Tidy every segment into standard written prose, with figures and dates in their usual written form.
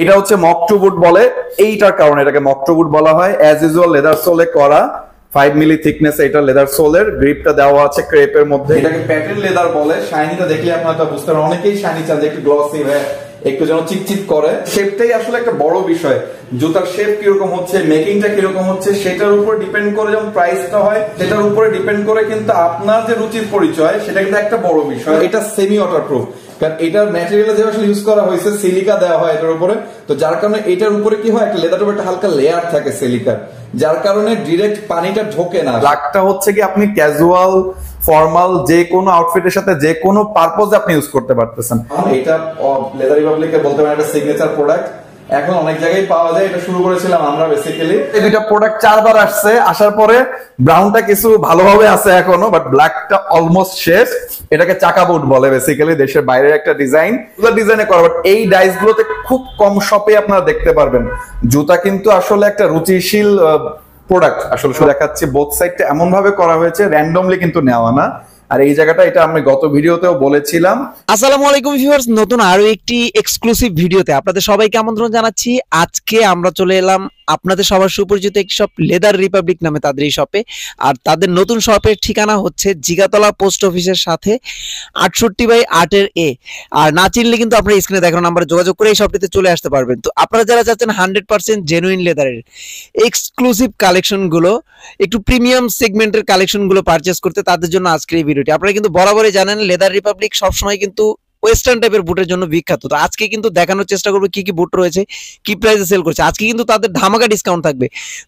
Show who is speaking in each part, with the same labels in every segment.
Speaker 1: এটা হচ্ছে মকটু বুট বলে, এইটার কারণে এটাকে মকটু বুট বলা হয়। অ্যাজ ইউজুয়াল লেদার সোলে করা, 5 মিলি থিকনেস এটা লেদার সোলের, গ্রিপটা দেওয়া আছে ক্রেপের মধ্যে। এটাকে প্যাটেল লেদার বলে। শাইনিটা দেখলে আপনারা বুঝতে পারেন, অনেকেই শাইনি চান যে একটু গ্লসি হয়, একটু যেন চিকচিক করে। শেপটাই আসলে একটা বড় বিষয়। জুতার শেপ কিরকম হচ্ছে, মেকিংটা কিরকম হচ্ছে সেটার উপর ডিপেন্ড করে, যেমন প্রাইসটা হয় সেটার উপরে ডিপেন্ড করে কিন্তু আপনার যে রুচির পরিচয় সেটা কিন্তু একটা বড় বিষয়। এটা সেমি ওয়াটারপ্রুফ, কারণ এটার ম্যাটেরিয়াল যে আসলে ইউজ করা হয়েছে সিলিকা দেওয়া হয় এটার উপরে, তো যার কারণে এটার উপরে কি হয়, একটা লেদারের উপরে একটা হালকা লেয়ার থাকে সিলিকার, যার কারণে ডিরেক্ট পানিটা ঢোকে না। ব্ল্যাকটা হচ্ছে কি আপনি ক্যাজুয়াল ফর্মাল যে কোনো আউটফিটের সাথে যে কোনো পারপোজে আপনি ইউজ করতে পারতেছেন। এটা লেদার রিপাবলিকে বলতে পারেন একটা সিগনেচার প্রোডাক্ট, এখন অনেক জায়গায় পাওয়া যায়। এটা শুরু করেছিলাম আমরা বেসিক্যালি। এই দুইটা প্রোডাক্ট 4 বার আসছে, আসার পরে ব্রাউনটা কিছু ভালোভাবে আছে এখনো, বাট ব্ল্যাকটা অলমোস্ট শেষ। এটাকে চাকা বুট বলে বেসিক্যালি, দেশের বাইরের একটা ডিজাইন, পুরো ডিজাইনে করা, বাট এই ডাইস গুলোতে খুব কম শপে আপনারা দেখতে পারবেন। জুতা কিন্তু আসলে একটা রুচিশীল প্রোডাক্ট, আসলে দেখাচ্ছি বোথ সাইডটা এমন ভাবে করা হয়েছে, র্যান্ডমলি কিন্তু নেওয়া না। আর এই জায়গাটা এটা আমি গত ভিডিওতেও বলেছিলাম।
Speaker 2: আসসালামু আলাইকুম ভিউয়ার্স, নতুন আরো একটি এক্সক্লুসিভ ভিডিওতে আপনাদের সবাইকে আমন্ত্রণ জানাচ্ছি। আজকে আমরা চলে এলাম আপনাদের সবার সুপরিচিত একটি শপ, লেদার রিপাবলিক নামে তাদের এই শপে। আর তাদের নতুন শপের ঠিকানা হচ্ছে জিগাতলা পোস্ট অফিসের সাথে 68/8 আর না চিনলে কিন্তু আপনারা স্ক্রিনে দেখানো নাম্বারে যোগাযোগ করে এই শপটিতে চলে আসতে পারবেন। তো আপনারা যারা চাচ্ছেন 100% জেনুইন লেদারের এক্সক্লুসিভ কালেকশনগুলো, একটু প্রিমিয়াম সেগমেন্টের কালেকশনগুলো পারচেস করতে, তাদের জন্য আজকের এই ভিডিওটি। আপনারা কিন্তু বরাবরই জানেন লেদার রিপাবলিক সবসময় কিন্তু ওয়েস্টার্ন টাইপের বুটের জন্য বিখ্যাত। তো আজকে কিন্তু দেখানোর চেষ্টা করবো কি কি বুট রয়েছে, কি প্রাইসে সেল করছে। আজকে কিন্তু তাদের ধামাকা ডিসকাউন্ট থাকবে,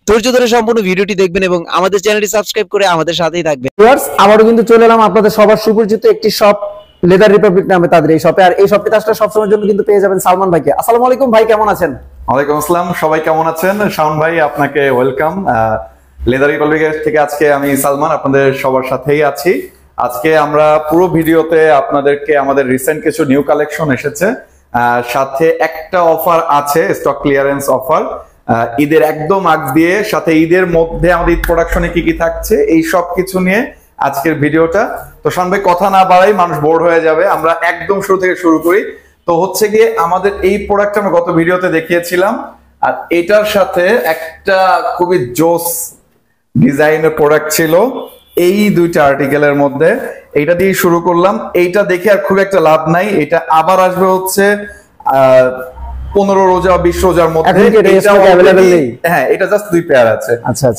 Speaker 2: ধৈর্য ধরে সম্পূর্ণ ভিডিওটি দেখবেন এবং আমাদের চ্যানেলটি সাবস্ক্রাইব করে আমাদের সাথেই থাকবেন। ভিউয়ার্স, আবারও কিন্তু চলে এলাম আপনাদের সবার সুপরিচিত একটি শপ, লেদার রিপাবলিক নামে তাদের এই শপে। আর এই শপটিতে আসলে সবসময়ের জন্য কিন্তু পেয়ে যাবেন সালমান ভাইকে। আসসালামু আলাইকুম ভাই, কেমন আছেন?
Speaker 1: ওয়ালাইকুম আসসালাম, সবাই কেমন আছেন? শাওন ভাই আপনাকে ওয়েলকাম। লেদার রিপাবলিকের থেকে আজকে আমি সালমান আপনাদের সবার সাথেই আছি। আজকে আমরা পুরো ভিডিওতে আপনাদেরকে আমাদের রিসেন্ট কিছু নিউ কালেকশন এসেছে, সাথে একটা অফার আছে, স্টক ক্লিয়ারেন্স অফার ঈদের একদম আগ দিয়ে, সাথে ঈদের মধ্যে আমাদের ঈদ প্রোডাকশনে কি কি থাকছে এই সব কিছু নিয়ে আজকের ভিডিওটা। তো শাওন ভাই কথা না বাড়াই, মানুষ বোর হয়ে যাবে, আমরা একদম শুরু থেকে শুরু করি। তো হচ্ছে গিয়ে আমাদের এই প্রোডাক্ট আমরা গত ভিডিওতে দেখিয়েছিলাম, আর এটার সাথে একটা খুবই জোস ডিজাইনের প্রোডাক্ট ছিল এই দুইটা আর্টিকেলের মধ্যে। এইটা দিয়ে শুরু করলাম, এইটা দেখে আর খুব একটা লাভ নাই, এটা আবার আসবে হচ্ছে 15 রোজা 20 রোজার মধ্যে। হ্যাঁ, এটা জাস্ট 2 পেয়ার আছে,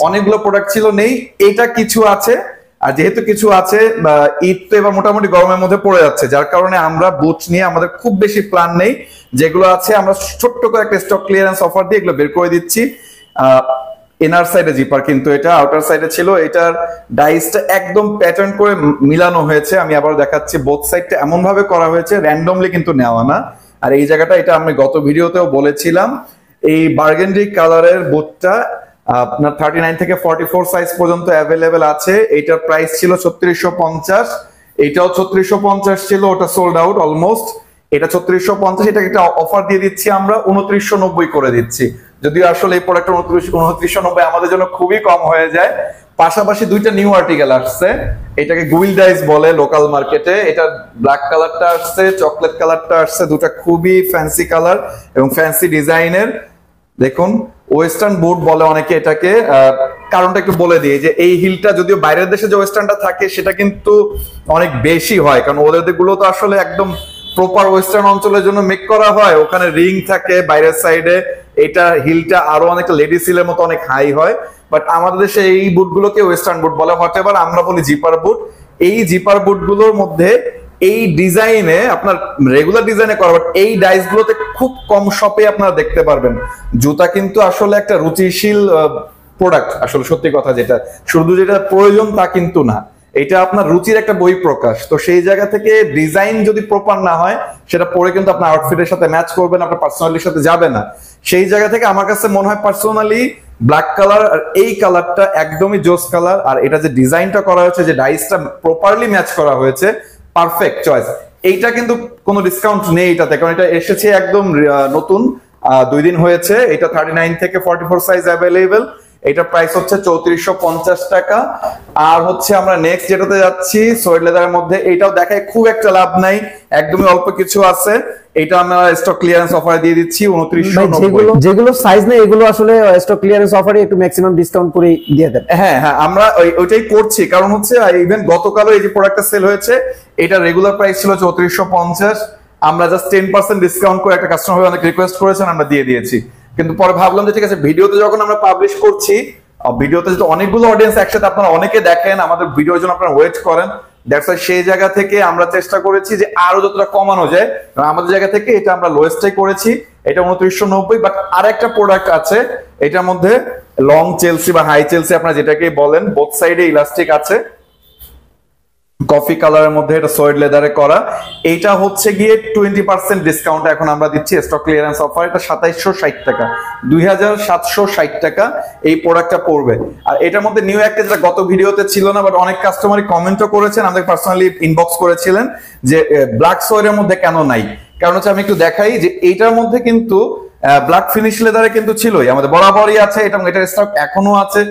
Speaker 1: অনেকগুলো প্রোডাক্ট ছিল নেই, এটা কিছু আছে। আর যেহেতু কিছু আছে, ঈদ তো এবার মোটামুটি গরমের মধ্যে পড়ে যাচ্ছে, যার কারণে আমরা বুট নিয়ে আমাদের খুব বেশি প্ল্যান নেই। যেগুলো আছে আমরা ছোট্ট করে একটা স্টক ক্লিয়ারেন্স অফার দিয়ে এগুলো বের করে দিচ্ছি। ইনার সাইডে জিপার, কিন্তু এটা আউটার সাইডে ছিল। এটার ডাইসটা একদম প্যাটার্ন করে মিলানো হয়েছে, আমি আবার দেখাচ্ছি। বোথ সাইডটা এমন ভাবে করা হয়েছে, র্যান্ডমলি কিন্তু নেওয়া না। আর এই জায়গাটা এটা আমি গত ভিডিওতেও বলেছিলাম, এই বার্গেন্ডি কালারের বুটটা আপনার 39 থেকে 44 সাইজ পর্যন্ত অ্যাভেলেবেল আছে। এটার প্রাইস ছিল 3650, এটাও 3650 ছিল, ওটা সোল্ড আউট অলমোস্ট। এটা 3650, এটাকে একটা অফার দিয়ে দিচ্ছি আমরা, 2990 করে দিচ্ছি। যদিও আসলে এই প্রোডাক্টটা 2990 আমাদের জন্য খুবই কম হয়ে যায়। পাশাপাশি দুইটা নিউ আর্টিকেল আসছে, এটাকে গুইল ডাইস বলে লোকাল মার্কেটে। এটা ব্ল্যাক কালারটা আসছে, চকলেট কালারটা আসছে, দুটা খুবই ফ্যান্সি কালার এবং ফ্যান্সি ডিজাইনের। দেখুন, ওয়েস্টার্ন বুট বলে অনেকে এটাকে। কারণটা একটু বলে দিই, যে এই হিলটা যদিও বাইরের দেশে যে ওয়েস্টার্নটা থাকে সেটা কিন্তু অনেক বেশি হয়, কারণ ওদের গুলো তো আসলে একদম প্রপার ওয়েস্টার্ন অঞ্চলের জন্য মেক করা হয়, ওখানে রিং থাকে বাইরের সাইডে। এটা হিলটা আরো অনেকটা লেডিস হিলের মতো অনেক হাই হয়, বাট আমাদের দেশে এই বুটগুলোকে ওয়েস্টার্ন বুট বলে। হোয়াটএভার, আমরা বলি জিপার বুট। এই জিপার বুটগুলোর মধ্যে এই ডিজাইনে আপনার রেগুলার ডিজাইনে করা, বাট এই ডাইস গুলোতে খুব কম শপে আপনারা দেখতে পারবেন। জুতা কিন্তু আসলে একটা রুচিশীল প্রোডাক্ট, আসলে সত্যি কথা, যেটা শুধু যেটা প্রয়োজন তা কিন্তু না, এটা আপনার রুচির একটা বই প্রকাশ। তো সেই জায়গা থেকে ডিজাইন যদি প্রপার না হয়, সেটা পরে কিন্তু আপনার আউটফিটের সাথে ম্যাচ করবে না, আপনার পার্সোনালিটির সাথে যাবে না। সেই জায়গা থেকে আমার কাছে মনে হয় পার্সোনালি ব্ল্যাক কালার আর এই কালারটা একদমই জোস কালার। আর এটা যে ডিজাইনটা করা হয়েছে, যে ডাইসটা প্রপারলি ম্যাচ করা হয়েছে, পারফেক্ট চয়েস। এইটা কিন্তু কোনো ডিসকাউন্ট নেই এটাতে, কারণ এটা এসেছে একদম নতুন, 2 দিন হয়েছে। এটা 39 থেকে 44 সাইজ অ্যাভেলেবেল। এটার প্রাইস হচ্ছে 3450 টাকা। আর হচ্ছে আমরা নেক্সট যেটাতে যাচ্ছি সোয়েড লেদারের মধ্যে, এটাও দেখায় খুব একটা লাভ নাই, একদমই অল্প কিছু আছে। এটা আমরা স্টক ক্লিয়ারেন্স অফারে দিয়ে দিচ্ছি 2990।
Speaker 3: যেগুলো সাইজ নেই এগুলো আসলে স্টক ক্লিয়ারেন্স অফারে একটু ম্যাক্সিমাম ডিসকাউন্ট করে দিয়ে দেন।
Speaker 1: হ্যাঁ হ্যাঁ, আমরা ওইটাই করছি, কারণ হচ্ছে ইভেন গতকালও এই যে প্রোডাক্টটা সেল হয়েছে, এটা রেগুলার প্রাইস ছিল 3450, আমরা জাস্ট 10% ডিসকাউন্ট করে, একটা কাস্টমার অনেক রিকোয়েস্ট করেছেন, আমরা দিয়ে দিয়েছি। কিন্তু পরে ভাবলাম যে ঠিক আছে, ভিডিওতে যখন আমরা পাবলিশ করছি, ভিডিওতে যদি অনেকগুলো অডিয়েন্স একসাথে আপনারা অনেকে দেখেন, আমাদের ভিডিওর জন্য আপনারা ওয়েট করেন, দ্যাটস ওয়াই সেই জায়গা থেকে আমরা চেষ্টা করেছি যে আরো যতটা কমানো যায় আমাদের জায়গা থেকে, এটা আমরা লোয়েস্টটাই করেছি, এটা 2990। বাট আরেকটা প্রোডাক্ট আছে এটার মধ্যে, লং চেলসি বা হাই চেলসি আপনারা যেটাকে বলেন, বোথ সাইডে ইলাস্টিক আছে, কফি কালারের মধ্যে, এটা সোয়েড লেদারে করা। এইটা হচ্ছে গিয়ে 20% ডিসকাউন্ট এখন আমরা দিচ্ছি স্টক ক্লিয়ারেন্স অফার। এটা 2760 টাকা, 2760 টাকা এই প্রোডাক্টটা পড়বে। আর এটার মধ্যে নিউ একটা যেটা গত ভিডিওতে ছিল না, বাট অনেক কাস্টমারই কমেন্টও করেছেন, আমাদের পার্সোনালি ইনবক্স করেছিলেন যে ব্ল্যাক সোয়েডের মধ্যে কেন নাই। কারণ হচ্ছে আমি একটু দেখাই যে এইটার মধ্যে কিন্তু ব্ল্যাক ফিনিশ লেদারে কিন্তু ছিলই, আমাদের বরাবরই আছে, এটা এটার স্টক এখনো আছে।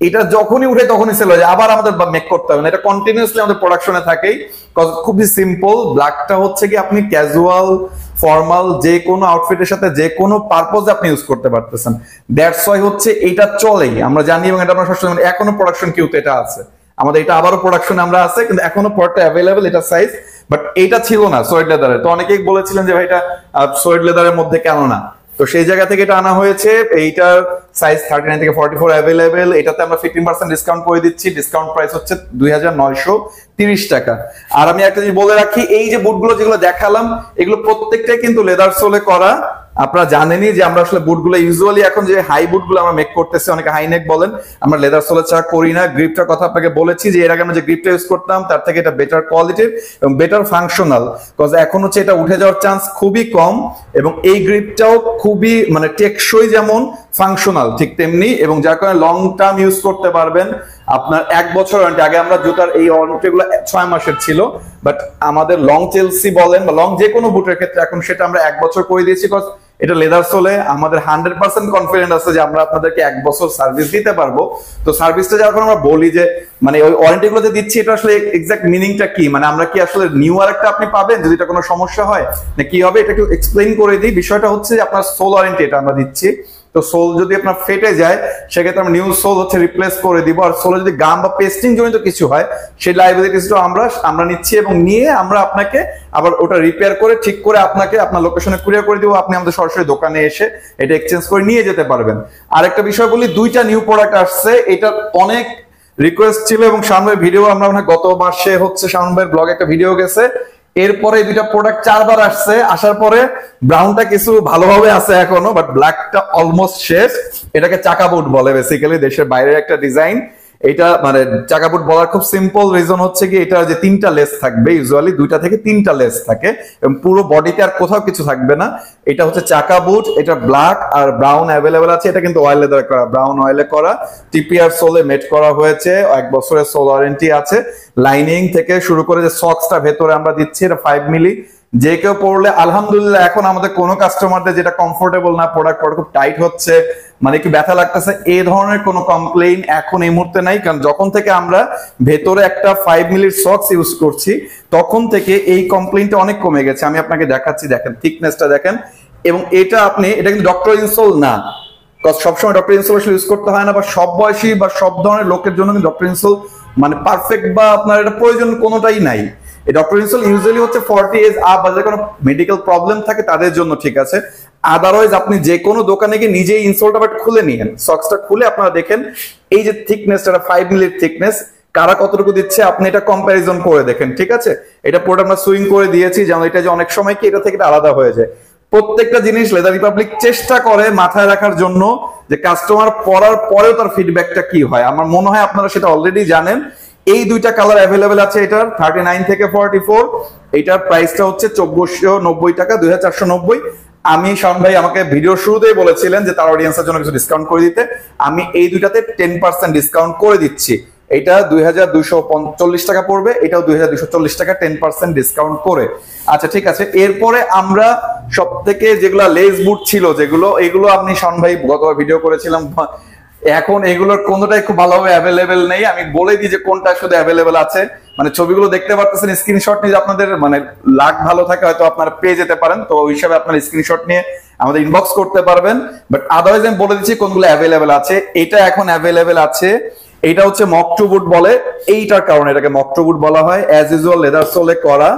Speaker 1: এটা যখনই উঠে তখনই সেল হয়ে যায়, আবার আমাদের মেক করতে হবে না, এটা কন্টিনিউয়াসলি আমাদের প্রোডাকশনে থাকেই। খুবই সিম্পল, ব্ল্যাকটা হচ্ছে কি আপনি ক্যাজুয়াল ফর্মাল যে কোনো আউটফিটের সাথে যে কোনো পারপোজে আপনি ইউজ করতে পারতেছেন, দ্যাটস ওয়াই হচ্ছে এটা চলেই, আমরা জানি। এবং এটা আমরা সবসময় এখনো প্রোডাকশন কিউতে এটা আছে আমাদের, এটা আবারও প্রোডাকশনে আমরা আছে, কিন্তু এখনো প্রোডাক্টটা অ্যাভেলেবল, এটা সাইজ। বাট এইটা ছিল না সোয়েড লেদারে, তো অনেকেই বলেছিলেন যে ভাই এটা সোয়েড লেদারের মধ্যে কেন না, তো সেই জায়গা থেকে এটা আনা হয়েছে। এইটার সাইজ 39 থেকে 44 অ্যাভেলেবেল। এটাতে আমরা 15% ডিসকাউন্ট করে দিচ্ছি, ডিসকাউন্ট প্রাইস হচ্ছে 2930 টাকা। আর আমি একটা জিনিস বলে রাখি, এই যে বুটগুলো যেগুলো দেখালাম, এগুলো প্রত্যেকটাই কিন্তু লেদার সোলে করা। আপনারা জানেনই যে আমরা আসলে বুটগুলো ইউজুয়ালি এখন যে হাই বুটগুলো আমরা মেক করতেছি, অনেকে হাই নেক বলেন, আমরা লেদার সোলে ছাড়া করি না। গ্রিপটার কথা আপনাকে বলেছি যে এর আগে আমরা যে গ্রিপটা ইউজ করতাম তার থেকে এটা বেটার কোয়ালিটির এবং বেটার ফাংশনাল, বিকজ এখন হচ্ছে এটা উঠে যাওয়ার চান্স খুবই কম, এবং এই গ্রিপটাও খুবই মানে টেকসই, যেমন ফাংশনাল ঠিক তেমনি, এবং যার কারণে লং টার্ম ইউজ করতে পারবেন। আপনার 1 বছর ওয়ারেন্টি, আগে আমরা জুতার এই ওয়ারেন্টিগুলো 6 মাসের ছিল, বাট আমাদের লং চেলসি বলেন বা লং যে কোনো বুটের ক্ষেত্রে এখন সেটা আমরা 1 বছর করে দিয়েছি, বিকজ এটা লেদার সোলে আমাদের 100% কনফিডেন্ট আছে যে আমরা আপনাদেরকে 1 বছর সার্ভিস দিতে পারবো। তো সার্ভিসটা যখন আমরা বলি যে মানে ওই ওয়ারেন্টি গুলো যে দিচ্ছি, এটা আসলে এক্সাক্ট মিনিংটা কি, মানে আমরা কি আসলে নিউ আর একটা আপনি পাবেন যদি এটা কোনো সমস্যা হয় না কি হবে, এটা একটু এক্সপ্লেইন করে দিই। বিষয়টা হচ্ছে যে আপনার সোল ওয়ারেন্টি এটা আমরা দিচ্ছি, তো সোল যদি আপনার ফেটে যায় সেক্ষেত্রে আমরা নিউ সোল হচ্ছে রিপ্লেস করে দিব। আর সোলে যদি গাম বা পেস্টিং জনিত কিছু হয় সেই লাইবিলিটিসটা আমরা নিচ্ছি, এবং নিয়ে আমরা আপনাকে আবার ওটা রিপেয়ার করে ঠিক করে আপনাকে আপনার লোকেশনে কুরিয়ার করে দিব, আপনি আমাদের সরাসরি দোকানে এসে এটা এক্সচেঞ্জ করে নিয়ে যেতে পারবেন। আরেকটা বিষয় বলি, 2টা নিউ প্রোডাক্ট আসছে, এটা অনেক রিকোয়েস্ট ছিল, এবং শাওন ভাইয়ের ভিডিও আমরা গত মাসে হচ্ছে শাওন ভাইয়ের ব্লগে একটা ভিডিও গেছে, এরপরে 2টা প্রোডাক্ট 4 বার আসছে, আসার পরে ব্রাউনটা কিছু ভালোভাবে আছে এখনো, বাট ব্ল্যাকটা অলমোস্ট শেষ। এটাকে চাকা বুট বলে, বেসিক্যালি দেশের বাইরের একটা ডিজাইন। এটা মানে চাকা বুট বলার খুব সিম্পল রিজন হচ্ছে কি, এটা যে 3টা লেস থাকবে, ইউজুয়ালি 2টা থেকে 3টা লেস থাকে, এবং পুরো বডিতে আর কোথাও কিছু থাকবে না। এটা হচ্ছে চাকা বুট, এটা ব্ল্যাক আর ব্রাউন অ্যাভেলেবেল আছে। এটা কিন্তু অয়েল লেদার করা, ব্রাউন অয়েলে করা, টিপিআর সোলে মেট করা হয়েছে, 1 বছরের সোল ওয়ারেন্টি আছে। লাইনিং থেকে শুরু করে যে সক্সটা ভেতরে আমরা দিচ্ছি, এটা 5 মিলি, যে কেউ পড়লে আলহামদুলিল্লাহ। এখন আমাদের কোনো কাস্টমারদের যেটা কমফোর্টেবল না, প্রোডাক্ট খুব টাইট হচ্ছে, মানে কি ব্যথা লাগতেছে, এই ধরনের কোনো কমপ্লেইন এখন এই মুহূর্তে নাই। কারণ যখন থেকে আমরা ভেতরে একটা 5 মিলির সক্স ইউজ করছি তখন থেকে এই কমপ্লেইনটা অনেক কমে গেছে। আমি আপনাকে দেখাচ্ছি, দেখেন থিকনেসটা দেখেন, এবং এটা কিন্তু ডক্টর ইনসোল না, সবসময় ডক্টর ইনসোল ইউজ করতে হয় না, বা সব বয়সী বা সব ধরনের লোকের জন্য কিন্তু ডক্টর ইনসোল মানে পারফেক্ট বা আপনার এটা প্রয়োজন কোনোটাই নাই। এই ডক্টর ইনসোল ইউজুয়ালি হচ্ছে 40 এজ আপ বা যে কোনো মেডিকেল প্রবলেম থাকে তাদের জন্য ঠিক আছে। আদারওয়াইজ আপনি যে কোনো দোকানে গিয়ে নিজেই ইনসোলটা বাট খুলে নিয়েন, সক্সটা খুলে আপনারা দেখেন এই যে থিকনেসটা, 5 মিলির থিকনেস, কারা কতটুকু দিচ্ছে আপনি এটা কম্প্যারিজন করে দেখেন, ঠিক আছে। এটা পুরোটা আমরা সুইং করে দিয়েছি, যেমন এটা যে অনেক সময় কি এটা থেকে আলাদা হয়ে যায়। প্রত্যেকটা জিনিস লেদার রিপাবলিক চেষ্টা করে মাথায় রাখার জন্য যে কাস্টমার পরার পরেও তার ফিডব্যাকটা কি হয়। আমার মনে হয় আপনারা সেটা অলরেডি জানেন। এই 2টা কালার অ্যাভেলেবেল আছে, এটার 39 থেকে 44, এটার প্রাইসটা হচ্ছে 1490 টাকা, 2490। আমি শাওন ভাই আমাকে ভিডিও শুরুতেই বলেছিলেন যে তার অডিয়েন্সের জন্য কিছু ডিসকাউন্ট করে দিতে, আমি এই 2টাতে 10% ডিসকাউন্ট করে দিচ্ছি। এটা 2240 টাকা পড়বে, এটাও 2240 টাকা, 10% ডিসকাউন্ট করে। আচ্ছা ঠিক আছে, এরপরে আমরা সব থেকে যেগুলা লেস বুট ছিল যেগুলো, এগুলো আপনি শাওন ভাই গতবার ভিডিও করেছিলাম এখন এগুলোর কোনটাই খুব ভালোভাবে অ্যাভেলেবেল নেই। আমি বলে দিই যে কোনটা শুধু অ্যাভেলেবেল আছে, মানে ছবিগুলো দেখতে পারতেছেন, স্ক্রিনশট নিয়ে আপনাদের মানে লাক ভালো থাকে হয়তো আপনারা পেয়ে যেতে পারেন, তো ওই হিসাবে আপনার স্ক্রিনশট নিয়ে আমাদের ইনবক্স করতে পারবেন। বাট আদারওয়াইজ আমি বলে দিচ্ছি কোনগুলো অ্যাভেলেবেল আছে। এটা এখন অ্যাভেলেবেল আছে, এটা হচ্ছে মক টু বুট বলে, এইটার কারণে এটাকে মক টু বুট বলা হয়। অ্যাজ ইউজুয়াল লেদার সোলে করা,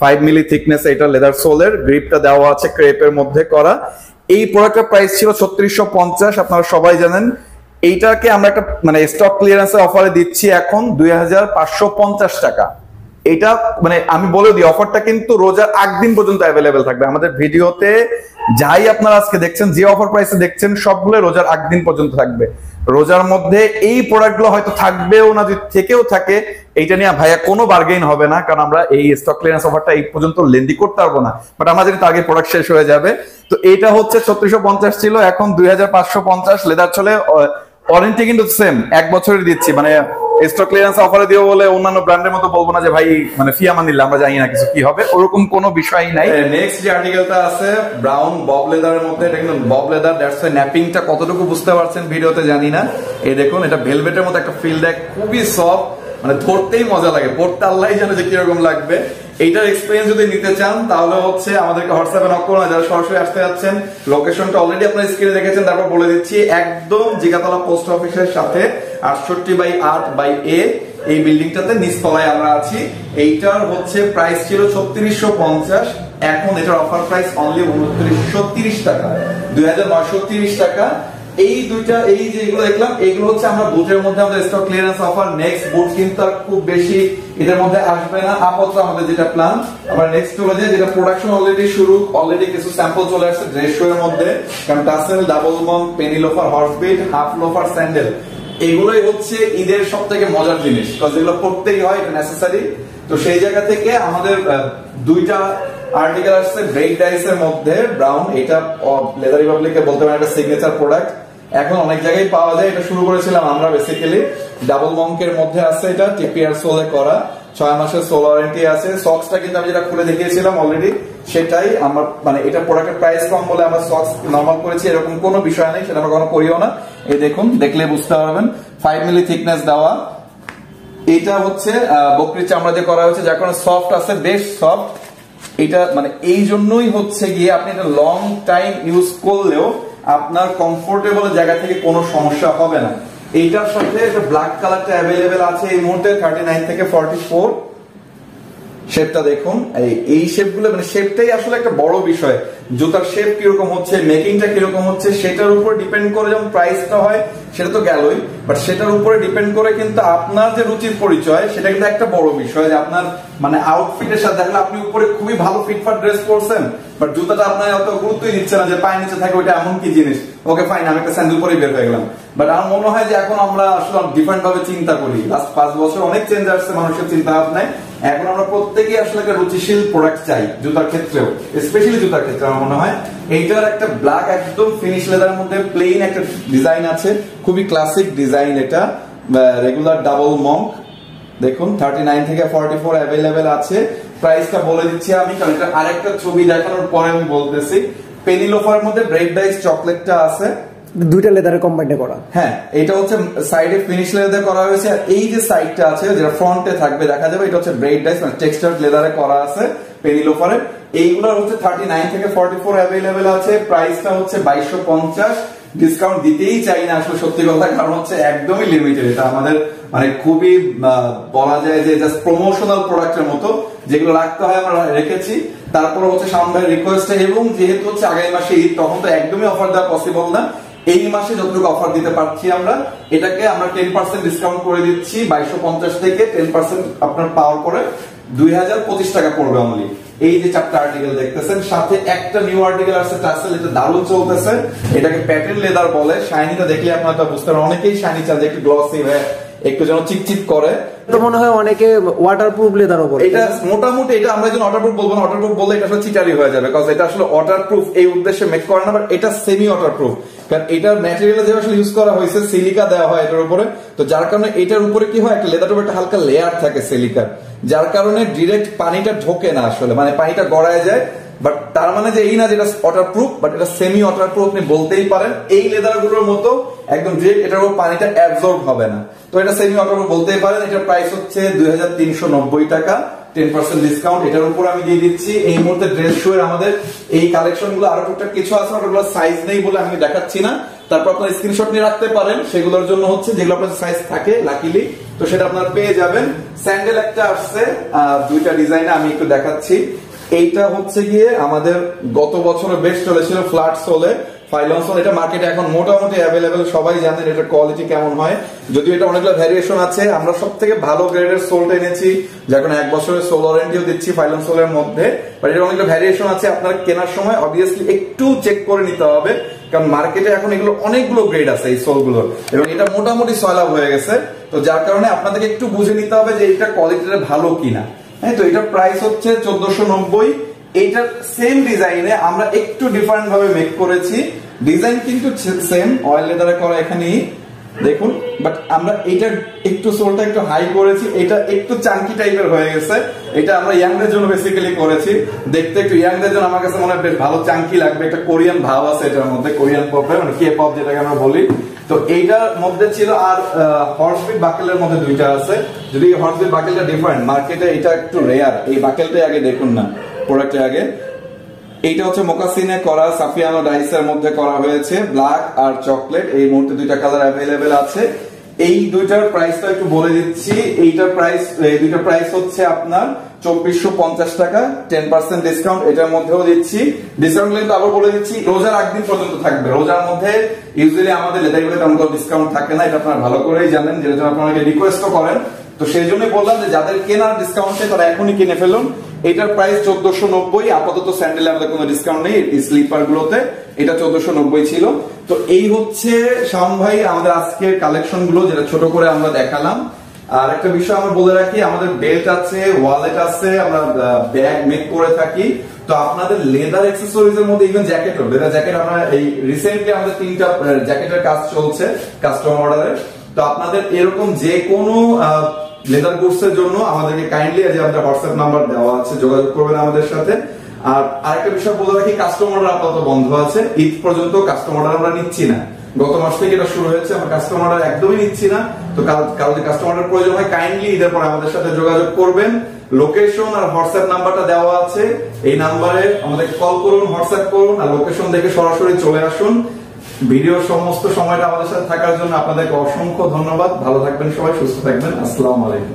Speaker 1: 5 মিলি থিকনেস এটা লেদার সোলের, গ্রিপটা দেওয়া আছে ক্রেপের মধ্যে করা। এই প্রোডাক্টের প্রাইস ছিল 3650, আপনারা সবাই জানেন। এইটাকে আমরা একটা মানে স্টক ক্লিয়ারেন্সের অফারে দিচ্ছি এখন 2550 টাকা। এটা মানে আমি বলে দিই অফারটা কিন্তু রোজার আগ দিন পর্যন্ত অ্যাভেলেবেল থাকবে। আমাদের ভিডিওতে যাই আপনারা আজকে দেখছেন, যে অফার প্রাইসে দেখছেন সবগুলো রোজার আগ দিন পর্যন্ত থাকবে। রোজার মধ্যে এই প্রোডাক্টগুলো হয়তো থাকবেও না, যদি থেকেও থাকে এইটা নিয়ে ভাইয়া কোনো বার্গেইন হবে না, কারণ আমরা এই স্টক ক্লিয়ারেন্স অফারটা এই পর্যন্ত লেন্দি করতে পারবো না। বাট আমরা যদি আগে প্রোডাক্ট শেষ হয়ে যাবে, তো এইটা হচ্ছে 3650 ছিল, এখন 2550। লেদার চলে, ওয়ারেন্টি কিন্তু সেম 1 বছরের দিচ্ছি, মানে স্টক ক্লিয়ারেন্স অফারে দিও বলে অন্যান্য ব্র্যান্ডের মতো বলবো না যে ভাই মানে ফি আমান দিলে আমরা জানি না কিছু কি হবে, ওরকম কোনো বিষয় নাই। নেক্সট যে আর্টিকেলটা আছে ব্রাউন বব লেদারের মধ্যে, এটা কিন্তু বব লেদার, দ্যাটস ওয়াই ন্যাপিংটা কতটুকু বুঝতে পারছেন ভিডিওতে জানি না। এই দেখুন, এটা ভেলভেটের মতো একটা ফিল দেয়, খুবই সফট, মানে ধরতেই মজা লাগে, পড়তে আল্লাহই জানে যে কিরকম লাগবে। এইটার এক্সপেরিয়েন্স যদি নিতে চান তাহলে হচ্ছে আমাদেরকে হোয়াটসঅ্যাপে নক করুন। যারা সরাসরি আসতে যাচ্ছেন, লোকেশনটা অলরেডি আপনারা স্ক্রিনে দেখেছেন, তারপর বলে দিচ্ছি, একদম জিগাতলা পোস্ট অফিসের সাথে 68/8/A এই বিল্ডিংটাতে নিচতলায় আমরা আছি। এইটার হচ্ছে প্রাইস ছিল 3650, এখন এটার অফার প্রাইস অনলি 2930 টাকা, 2930 টাকা। এই দুইটা এই যেগুলো দেখলাম এগুলো হচ্ছে আমরা বুটের মধ্যে আমাদের স্টক ক্লিয়ারেন্স অফার। নেক্সট বুট কিন্তু আর খুব বেশি এদের মধ্যে আসবে না আপাতত, আমাদের যেটা প্ল্যান। আমরা নেক্সট হলো যেটা প্রোডাকশন অলরেডি শুরু, অলরেডি কিছু স্যাম্পল চলে আসছে ড্রেস শো এর মধ্যে, কারণ টাসেল, ডাবল বং, penny loafer, horse bit, half loafer, sandal, এগুলোই হচ্ছে ঈদের সব থেকে মজার জিনিস, কারণ এগুলো পড়তেই হয়, এটা নেসেসারি। তো সেই জায়গা থেকে আমাদের দুইটা আর্টিকেল আসছে ব্রেক ডাইস এর মধ্যে ব্রাউন, এটা লেদার রিপাবলিকে বলতে পারেন একটা সিগনেচার প্রোডাক্ট, এখন অনেক জায়গায় পাওয়া যায়। এটা শুরু করেছিলাম আমরা বেসিক্যালি, ডাবল মঙ্কের মধ্যে আছে, এটা টিপিআর সোলে করা, 6 মাসের সোল ওয়ারেন্টি আছে। সক্সটা কিন্তু আমি যেটা খুলে দেখিয়েছিলাম অলরেডি সেটাই আমার, মানে এটা প্রোডাক্টের প্রাইস কম বলে আমরা সক্স নরমাল করেছি, এরকম কোনো বিষয় নেই, সেটা আমরা কোনো করিও না। এই দেখুন, দেখলে বুঝতে পারবেন 5 মিলি থিকনেস দেওয়া। এটা হচ্ছে বকরির চামড়া দিয়ে করা হয়েছে, যার কারণে সফট আছে, বেশ সফট। এটা মানে এই জন্যই হচ্ছে গিয়ে আপনি এটা লং টাইম ইউজ করলেও আপনার কমফোর্টেবল জায়গা থেকে কোনো সমস্যা হবে না। এইটার সাথে একটা ব্ল্যাক কালারটা অ্যাভেলেবেল আছে এই মুহূর্তে 39 থেকে 44। শেপটা দেখুন, এই শেপগুলো মানে শেপটাই আসলে একটা বড় বিষয়। জুতার শেপ কিরকম হচ্ছে, মেকিংটা কিরকম হচ্ছে, সেটার উপর ডিপেন্ড করে যেমন প্রাইসটা হয় সেটা তো গেলই, বাট সেটার উপরে ডিপেন্ড করে কিন্তু আপনার যে রুচির পরিচয় সেটা কিন্তু একটা বড় বিষয়, যে আপনার মানে আউটফিটের সাথে দেখলে আপনি উপরে খুবই ভালো ফিটফাট ড্রেস পরছেন, বাট জুতাটা আপনার অত গুরুত্বই দিচ্ছে না, যে পায়ের নিচে থাকে ওইটা এমন কি জিনিস, ওকে ফাইন আমি একটা স্যান্ডেল পরে বের হয়ে গেলাম। বাট আমার মনে হয় যে এখন আমরা আসলে ডিফারেন্ট ভাবে চিন্তা করি, লাস্ট 5 বছর অনেক চেঞ্জ আসছে মানুষের চিন্তা ভাবনায়। এখন আমরা প্রত্যেকেই আসলে একটা রুচিশীল প্রোডাক্ট চাই, জুতার ক্ষেত্রেও, স্পেশালি জুতার ক্ষেত্রে আমার মনে হয়। এইটার একটা ব্ল্যাক একদম ফিনিশ লেদারের মধ্যে প্লেন একটা ডিজাইন আছে, খুবই ক্লাসিক ডিজাইন। এটা রেগুলার ডাবল মঙ্ক, দেখুন 39 থেকে 44 অ্যাভেলেবেল আছে। প্রাইসটা বলে দিচ্ছি আমি, কারণ এটা আরেকটা ছবি দেখানোর পরে আমি বলতেছি। পেনি লোফার মধ্যে ব্রেক ডাইস চকলেটটা আছে,
Speaker 3: দুইটা লেদারে কম্বাইন্ড করা।
Speaker 1: হ্যাঁ, এটা হচ্ছে সাইডে ফিনিশ লেদার করা হয়েছে, আর এই যে সাইডটা আছে যেটা ফ্রন্টে থাকবে দেখা যাবে, এটা হচ্ছে ব্রেক ডাইস মানে টেক্সচার্ড লেদারে করা আছে পেনি লোফারে। এইগুলোর হচ্ছে 39 থেকে 44 অ্যাভেলেবেল আছে। প্রাইসটা হচ্ছে 2250। ডিসকাউন্ট দিতেই চাই না আসলে, সত্যি কথা, কারণ হচ্ছে একদমই লিমিটেড। এটা আমাদের মানে খুবই বলা যায় যে জাস্ট প্রমোশনাল প্রোডাক্টের মতো, যেগুলো রাখতে হয় আমরা রেখেছি। তারপর হচ্ছে সামনে রিকোয়েস্টে, এবং যেহেতু হচ্ছে আগামী মাসে ঈদ, তখন তো একদমই অফার দেওয়া পসিবল না। এই মাসে যতটুকু অফার দিতে পারছি আমরা, এটাকে আমরা 10% ডিসকাউন্ট করে দিচ্ছি। 2250 থেকে 10% আপনার পাওয়ার করে 2025 টাকা পড়বে অনলি। এই যে 4টা আর্টিকেল দেখতেছেন, সাথে একটা নিউ আর্টিকেল আছে টাসেল, এটা দারুণ চলতেছে। এটাকে প্যাটেন লেদার বলে। শাইনিটা দেখলে আপনারা বুঝতে পারেন, অনেকেই শাইনি চান যে একটু গ্লসি হয়ে একটু যেন চিকচিক করে,
Speaker 3: তো মনে হয় অনেকে ওয়াটারপ্রুফ লেদারও বলে।
Speaker 1: এটা মোটামুটি, এটা আমরা যখন ওয়াটারপ্রুফ বলবো না, ওয়াটারপ্রুফ বললে এটা আসলে চিটারি হয়ে যাবে, কারণ এটা আসলে ওয়াটারপ্রুফ এই উদ্দেশ্যে মেক করে না, বাট এটা সেমি ওয়াটারপ্রুফ। কারণ এটার ম্যাটেরিয়াল যে আসলে ইউজ করা হয়েছে, সিলিকা দেওয়া হয় এটার উপরে, তো যার কারণে এটার উপরে কি হয়, একটা লেদারের উপরে একটা হালকা লেয়ার থাকে সিলিকার, যার কারণে ডিরেক্ট পানিটা ঢোকে না আসলে, মানে পানিটা গড়ায় যায়, বাট তার মানে যে এই না যেটা ওয়াটারপ্রুফ, বাট এটা সেমি ওয়াটারপ্রুফ আপনি বলতেই পারেন। এই লেদার গুলোর মতো একদম ডিরেক্ট এটার উপর পানিটা অ্যাবজর্ব হবে না, তো এটা সেমি ওয়াটারপ্রুফ বলতেই পারেন। এটার প্রাইস হচ্ছে 2390 টাকা, 10% ডিসকাউন্ট এটার উপর আমি দিয়ে দিচ্ছি। এই মুহূর্তে ড্রেস শো এর আমাদের এই কালেকশন গুলো আরো টুকটাক কিছু আছে, ওগুলো সাইজ নেই বলে আমি দেখাচ্ছি না। তারপর আপনার স্ক্রিনশট নিয়ে রাখতে পারেন, সেগুলোর জন্য হচ্ছে যেগুলো আপনার সাইজ থাকে লাকিলি, তো সেটা আপনারা পেয়ে যাবেন। স্যান্ডেল একটা আসছে দুইটা ডিজাইনে, আমি একটু দেখাচ্ছি। এইটা হচ্ছে গিয়ে আমাদের গত বছরে বেশ চলেছিল ফ্ল্যাট সোলে ফাইলন সোল। এটা মার্কেটে এখন মোটামুটি অ্যাভেলেবেল, সবাই জানেন এটার কোয়ালিটি কেমন হয়। যদিও এটা অনেকগুলো ভ্যারিয়েশন আছে, আমরা সব থেকে ভালো গ্রেডের সোলটা এনেছি, যখন 1 বছরের সোল ওয়ারেন্টিও দিচ্ছি ফাইলন সোলের মধ্যে। বাট এর অনেকগুলো ভ্যারিয়েশন আছে, আপনারা কেনার সময় অবভিয়াসলি একটু চেক করে নিতে হবে, কারণ মার্কেটে এখন এগুলো অনেকগুলো গ্রেড আছে এই সোলগুলোর, এবং এটা মোটামুটি সয়লাভ হয়ে গেছে। তো যার কারণে আপনাদেরকে একটু বুঝে নিতে হবে যে এটা কোয়ালিটিটা ভালো কিনা। হ্যাঁ, তো এটার প্রাইস হচ্ছে 1490। এইটার সেম ডিজাইনে আমরা একটু ডিফারেন্ট ভাবে মেক করেছি, ডিজাইন কিন্তু সেম অয়েল লেদারে করা এখানেই দেখুন, বাট আমরা এটা একটু সোলটা একটু হাই করেছি, এটা একটু চাঙ্কি টাইপের হয়ে গেছে। এটা আমরা ইয়াংদের জন্য বেসিক্যালি করেছি, দেখতে একটু ইয়াংদের জন্য আমার কাছে মনে হয় বেশ ভালো চাঙ্কি লাগবে, একটা কোরিয়ান ভাব আছে এটার মধ্যে, কোরিয়ান পপের মানে কে পপ যেটাকে আমরা বলি। তো এইটার মধ্যে ছিল আর হর্সবিট বাকেলের মধ্যে দুইটা আছে, যদি হর্সবিট বাকেলটা ডিফারেন্ট, মার্কেটে এটা একটু রেয়ার। এই বাকেলটাই আগে দেখুন না প্রোডাক্টের আগে। এইটা হচ্ছে মোকাসিনে করা, সাফিয়ানো ডাইসের মধ্যে করা হয়েছে, ব্ল্যাক আর চকলেট। এই মুহূর্তে দুইটা কালার অ্যাভেলেবেল আছে। এই দুইটার প্রাইসটা একটু বলে দিচ্ছি। এইটার প্রাইস, এই দুইটার প্রাইস হচ্ছে আপনার 2450 টাকা, 10% ডিসকাউন্ট এটার মধ্যেও দিচ্ছি। ডিসকাউন্ট কিন্তু আবার বলে দিচ্ছি, রোজার আগদিন পর্যন্ত থাকবে। রোজার মধ্যে ইউজুয়ালি আমাদের লেদারগুলো তেমন কোনো ডিসকাউন্ট থাকে না, এটা আপনারা ভালো করেই জানেন, যেটা আপনারা রিকোয়েস্টও করেন। তো সেই জন্যই বললাম যে যাদের কেনার ডিসকাউন্টে তারা এখনই কিনে ফেলুন। এটার প্রাইস 1490। আপাতত স্যান্ডেলে আমাদের কোনো ডিসকাউন্ট নেই, স্লিপার গুলোতে এটা 1490 ছিল। তো এই হচ্ছে শাওন ভাই আমাদের আজকের কালেকশন গুলো, যেটা ছোট করে আমরা দেখালাম। আর একটা বিষয় আমরা বলে রাখি, আমাদের বেল্ট আছে, ওয়ালেট আছে, আমরা ব্যাগ মেক করে থাকি। তো আপনাদের লেদার অ্যাকসেসরিজ এর মধ্যে ইভেন জ্যাকেট, লেদার জ্যাকেট আমরা এই রিসেন্টলি আমাদের 3টা জ্যাকেটের কাজ চলছে কাস্টমার অর্ডারে। তো আপনাদের এরকম যে কোনো লেদার কোর্স এর জন্য আমাদেরকে কাইন্ডলি যে আমাদের হোয়াটসঅ্যাপ নাম্বার দেওয়া আছে, যোগাযোগ করবেন আমাদের সাথে। আর আরেকটা বিষয় বলে রাখি, কাস্টমাররা আপাতত বন্ধ আছে, ঈদ পর্যন্ত কাস্টমাররা আমরা নিচ্ছি না। গত মাস থেকে এটা শুরু হয়েছে, আমরা কাস্টমাররা একদমই নিচ্ছি না। তো কারো যদি কাস্টমারের প্রয়োজন হয় কাইন্ডলি ঈদের পরে আমাদের সাথে যোগাযোগ করবেন। লোকেশন আর হোয়াটসঅ্যাপ নাম্বারটা দেওয়া আছে, এই নাম্বারে আমাদের কল করুন, হোয়াটসঅ্যাপ করুন, আর লোকেশন দেখে সরাসরি চলে আসুন। ভিডিওর সমস্ত সময়টা আমাদের সাথে থাকার জন্য আপনাদেরকে অসংখ্য ধন্যবাদ। ভালো থাকবেন সবাই, সুস্থ থাকবেন। আসসালামু আলাইকুম।